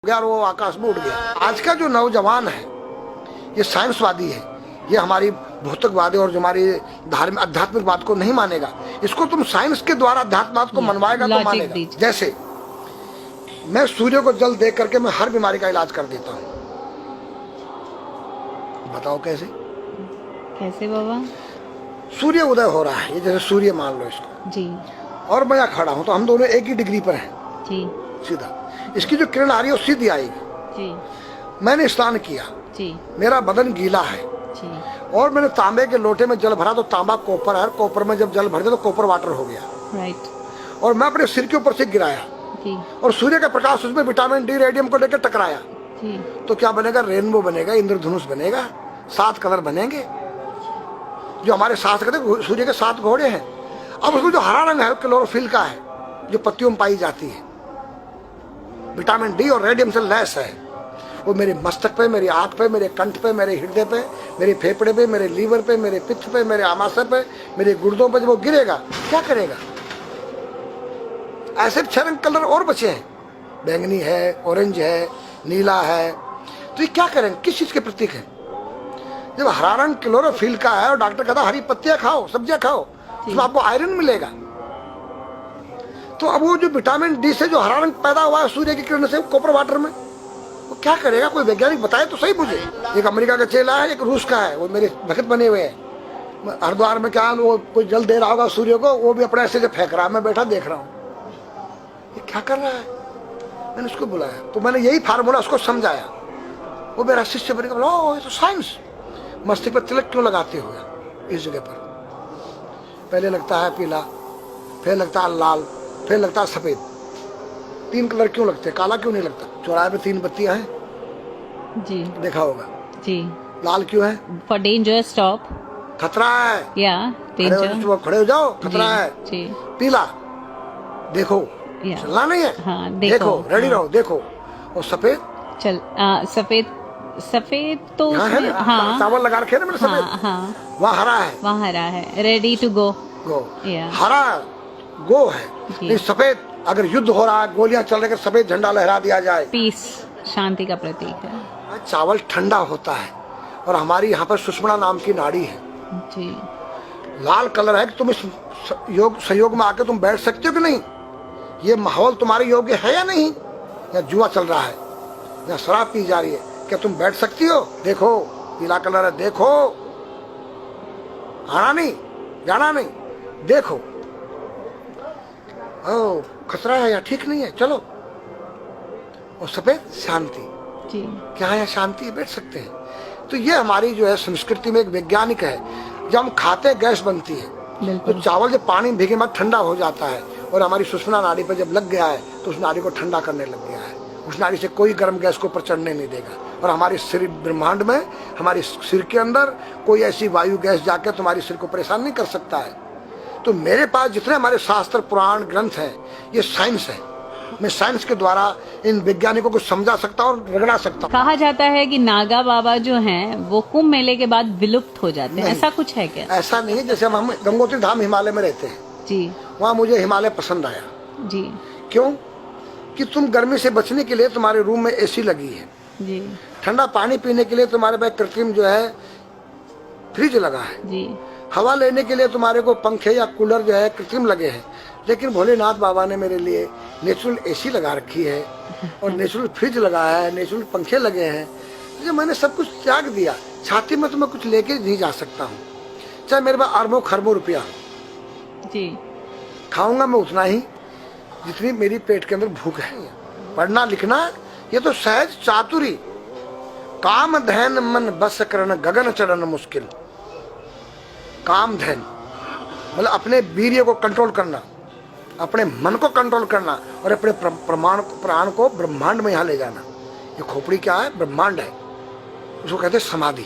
गया और वो आकाश में उड़ गया। आज का जो नौजवान है ये साइंसवादी है, ये हमारी भौतिकवादी और जो हमारी धार्मिक आध्यात्मिक बात को नहीं मानेगा। इसको तुम साइंस के द्वारा आध्यात्मिक को मनवाएगा तो मानेगा। जैसे मैं सूर्य को जल देख करके मैं हर बीमारी का इलाज कर देता हूँ। बताओ कैसे? कैसे बाबा? सूर्य उदय हो रहा है, ये जैसे सूर्य मान लो इसको जी, और मैं यहाँ खड़ा हूँ तो हम दोनों एक ही डिग्री पर हैं जी, सीधा। इसकी जो किरण आ रही है वो सीधी आएगी। जी, मैंने स्नान किया, जी, मेरा बदन गीला है जी, और मैंने तांबे के लोटे में जल भरा तो तांबा कॉपर है, कॉपर में जब जल भर दिया तो कॉपर वाटर हो गया। राइट। और मैं अपने सिर के ऊपर से गिराया जी, और सूर्य का प्रकाश उसमें विटामिन डी रेडियम को लेकर टकराया जी, तो क्या बनेगा? रेनबो बनेगा, इंद्रधनुष बनेगा, 7 कलर बनेंगे जो हमारे शास्त्र कहते हैं सूर्य के 7 घोड़े हैं। अब उसमें जो हरा रंग है क्लोरोफिल का है, जो पत्तियों में पाई जाती है, विटामिन डी और रेडियम से लैस है। वो मेरे मस्तक पे, मेरी आंख पे, मेरे कंठ पे, मेरे हृदय पे, मेरे फेफड़े पे, मेरे लीवर पे, मेरे पित्त पे, मेरे आमाशय पे, मेरे गुर्दों पे जब वो गिरेगा क्या करेगा? ऐसे 6 रंग कलर और बचे हैं, बैंगनी है, ऑरेंज है, नीला है। तो ये क्या करेंगे? किस चीज के प्रतीक है? जब हरा रंग क्लोरोफिल का है और डॉक्टर कहता हरी पत्तियां खाओ, सब्जियां खाओ, उसमें आपको आयरन मिलेगा। तो अब वो जो विटामिन डी से जो हरा रंग पैदा हुआ है सूर्य की किरण से कॉपर वाटर में, वो क्या करेगा? कोई वैज्ञानिक बताए तो सही मुझे। एक अमेरिका का चेला है, एक रूस का है, वो मेरे भक्त बने हुए हैं। हरिद्वार में क्या वो कोई जल दे रहा होगा सूर्य को, वो भी अपने ऐसे से फेंक रहा है, मैं बैठा देख रहा हूँ ये क्या कर रहा है। मैंने उसको बुलाया तो मैंने यही फार्मूला उसको समझाया। वो मेरा शिष्य बनेगा, बोला ओ ये तो साइंस। मस्तिष्क पर तिलक क्यों लगाते हो इस जगह पर? पहले लगता है पीला, फिर लगता है लाल, फिर लगता है सफेद। 3 कलर क्यों लगते हैं? काला क्यों नहीं लगता? चौराहे पे 3 बत्तियां हैं, जी देखा होगा। जी। लाल क्यों है? फॉर डेंजर स्टॉप, खतरा है, या डेंजर, खड़े हो जाओ, खतरा है। जी। पीला देखो, चलना नहीं है, हाँ, देखो रेडी रहो, देखो। और सफेद चल सफेद तो है ना, हाँ, चावल लगा रखे ना मैंने सफेद, हाँ, हाँ, वहाँ हरा है, वहाँ हरा है, रेडी टू गो। हरा गो है। नहीं सफेद, अगर युद्ध हो रहा है, गोलियां चल रही है, सफेद झंडा लहरा दिया जाए, पीस, शांति का प्रतीक है। चावल ठंडा होता है। और हमारी यहाँ पर सुषुम्ना नाम की नाड़ी है जी। लाल कलर है कि तुम इस योग सहयोग में आके तुम बैठ सकते हो कि नहीं? ये माहौल तुम्हारे योग्य है या नहीं? या जुआ चल रहा है, या शराब पी जा रही है, क्या तुम बैठ सकती हो? देखो पीला कलर है, देखो, आना नहीं, जाना नहीं, देखो। ओ खतरा है या ठीक नहीं है, चलो। और सफेद शांति, जी। क्या है? शांति, बैठ सकते हैं। तो ये हमारी जो है संस्कृति में एक वैज्ञानिक है। जब हम खाते हैं गैस बनती है, तो चावल जब पानी में भीगे बाद ठंडा हो जाता है और हमारी सुषुम्ना नाड़ी पर जब लग गया है तो उस नाड़ी को ठंडा करने लग गया है। उस नाड़ी से कोई गर्म गैस को ऊपर चढ़ने नहीं देगा। और हमारे सिर ब्रह्मांड में, हमारे सिर के अंदर कोई ऐसी वायु गैस जाकर तुम्हारे सिर को परेशान नहीं कर सकता है। तो मेरे पास जितने हमारे शास्त्र पुराण ग्रंथ हैं ये साइंस है। मैं साइंस के द्वारा इन वैज्ञानिकों को समझा सकता हूँ और रगड़ा सकता हूँ। कहा जाता है कि नागा बाबा जो हैं वो कुंभ मेले के बाद विलुप्त हो जाते हैं, ऐसा कुछ है क्या? ऐसा नहीं है। जैसे हम गंगोत्री धाम हिमालय में रहते हैं जी, वहाँ मुझे हिमालय पसंद आया। जी। क्यों? कि तुम गर्मी से बचने के लिए तुम्हारे रूम में एसी लगी है जी, ठंडा पानी पीने के लिए तुम्हारे पास कृत्रिम जो है फ्रिज लगा है जी, हवा लेने के लिए तुम्हारे को पंखे या कूलर जो है कृत्रिम लगे हैं। लेकिन भोलेनाथ बाबा ने मेरे लिए नेचुरल एसी लगा रखी है और नेचुरल फ्रिज लगाया है, नेचुरल पंखे लगे हैं। तो मैंने सब कुछ त्याग दिया। छाती में तो मैं कुछ लेके नहीं जा सकता हूँ, चाहे मेरे पास अरबों खरबों रुपया, जी। खाऊंगा मैं उतना ही जितनी मेरी पेट के अंदर भूख है। पढ़ना लिखना ये तो सहज चातुरी, काम धैन मन बस करन गगन चढ़न मुश्किल। काम धैन मतलब अपने वीर्य को कंट्रोल करना, अपने मन को कंट्रोल करना और अपने प्राण को ब्रह्मांड में यहाँ ले जाना। ये खोपड़ी क्या है? ब्रह्मांड है। उसको कहते हैं समाधि।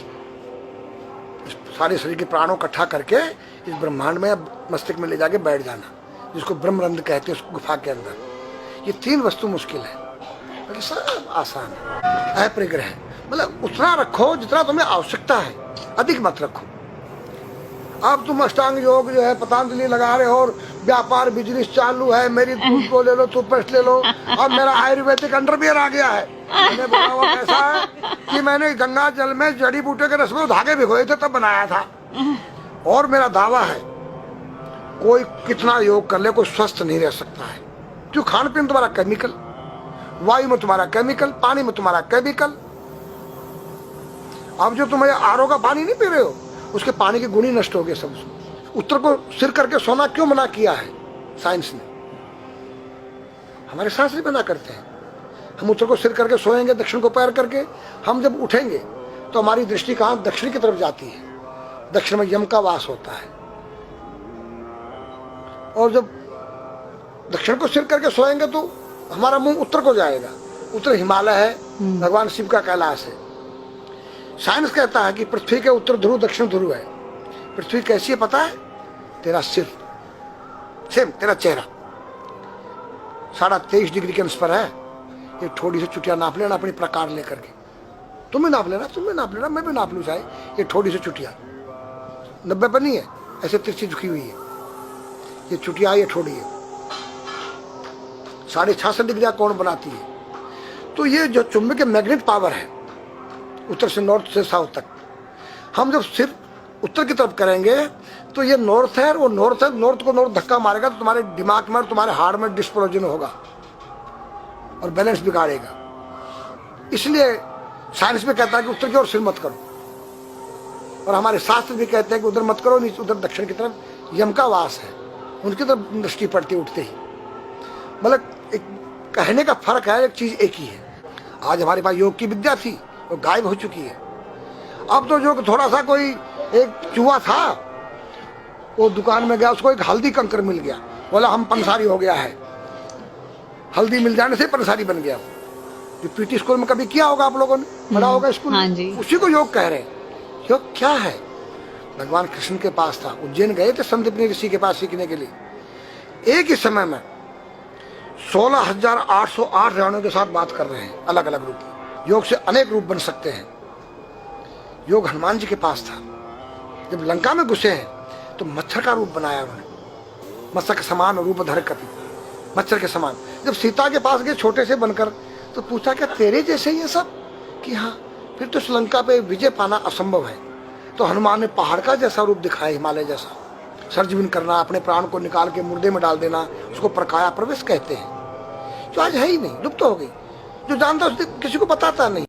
सारे शरीर के प्राणों इकट्ठा करके इस ब्रह्मांड में मस्तिष्क में ले जाके बैठ जाना, जिसको ब्रह्मरंध्र कहते हैं, उस गुफा के अंदर। ये 3 वस्तु मुश्किल है, बाकी सब आसान है। अपरिग्रह मतलब उतना रखो जितना तुम्हें आवश्यकता है, अधिक मत रखो। अब तुम अष्टांग योग जो है पतंजलि लगा रहे हो और व्यापार बिजनेस चालू है, मेरी दूध को ले लो, टूथपेस्ट ले लो, अब मेरा आयुर्वेदिक अंडरवियर आ गया है। मैंने बोला वो कैसा है कि मैंने गंगा जल में जड़ी बूटे के रस में धागे भिगोए थे तब बनाया था। और मेरा दावा है कोई कितना योग कर ले कोई स्वस्थ नहीं रह सकता है, क्यों? खान पीन तुम्हारा केमिकल, वायु में तुम्हारा केमिकल, पानी में तुम्हारा केमिकल। अब जो तुम आरओ का पानी नहीं पी रहे हो, उसके पानी के गुण ही नष्ट हो गए सब। उत्तर को सिर करके सोना क्यों मना किया है साइंस ने? हमारे शास्त्र मना करते हैं। हम उत्तर को सिर करके सोएंगे, दक्षिण को पैर करके। हम जब उठेंगे तो हमारी दृष्टि कहां? दक्षिण की तरफ जाती है। दक्षिण में यम का वास होता है। और जब दक्षिण को सिर करके सोएंगे तो हमारा मुंह उत्तर को जाएगा। उत्तर हिमालय है, भगवान शिव का कैलाश है। साइंस कहता है कि पृथ्वी के उत्तर ध्रुव दक्षिण ध्रुव है। पृथ्वी कैसी है पता है? तेरा सिर, सेम तेरा चेहरा 23.5 डिग्री के अंश पर है। ये थोड़ी सी चुटिया नाप लेना अपनी प्रकार लेकर के। तुम भी नाप लेना, तुम भी नाप लेना, मैं भी नाप लूँ चाहे। ये थोड़ी सी चुटिया 90 पर नहीं है, ऐसे तिरछी झुकी हुई है। ये चुटिया, ये थोड़ी है 66.5 डिग्री कोण बनाती है। तो ये जो चुंबक मैग्नेट पावर है उत्तर से नॉर्थ से साउथ तक, हम जब सिर उत्तर की तरफ करेंगे तो ये नॉर्थ है, वो नॉर्थ है। नॉर्थ को नॉर्थ धक्का मारेगा तो तुम्हारे दिमाग में और तुम्हारे हार्ट में डिस्प्रोजन होगा और बैलेंस बिगाड़ेगा। इसलिए साइंस में कहता है कि उत्तर की ओर सिर मत करो, और हमारे शास्त्र भी कहते हैं कि उधर मत करो, नीचे उधर दक्षिण की तरफ यम का वास है, उनकी तरफ दृष्टि पड़ती उठते ही। मतलब एक कहने का फर्क है, एक चीज एक ही है। आज हमारे पास योग की विद्या थी, वो गायब हो चुकी है। अब तो जो थोड़ा सा कोई एक चूहा था, वो दुकान में गया, उसको एक हल्दी कंकर मिल गया, बोला हम पंसारी हो गया है। हल्दी मिल जाने से पंसारी बन गया। जो पीटी स्कूल में कभी किया होगा आप लोगों ने, पढ़ा होगा स्कूल में, हाँ जी। उसी को योग कह रहे हैं। योग क्या है? भगवान कृष्ण के पास था, उज्जैन गए थे संदीपनी ऋषि के पास सीखने के लिए। एक ही समय में 16,808 रावणों के साथ बात कर रहे हैं, अलग अलग रूप। योग से अनेक रूप बन सकते हैं। योग हनुमान जी के पास था। जब लंका में घुसे हैं तो मच्छर का रूप बनाया उन्होंने, मत्स्य के समान रूप धर कपि, मच्छर के समान। जब सीता के पास गए छोटे से बनकर, तो पूछा क्या तेरे जैसे ये सब? कि हाँ। फिर तो श्रीलंका पे विजय पाना असंभव है। तो हनुमान ने पहाड़ का जैसा रूप दिखाया, हिमालय जैसा। सर्जविन करना, अपने प्राण को निकाल के मुर्दे में डाल देना, उसको प्रकाया प्रवेश कहते हैं, जो आज है ही नहीं, लुप्त हो गई। जो जानता है किसी को बताता नहीं।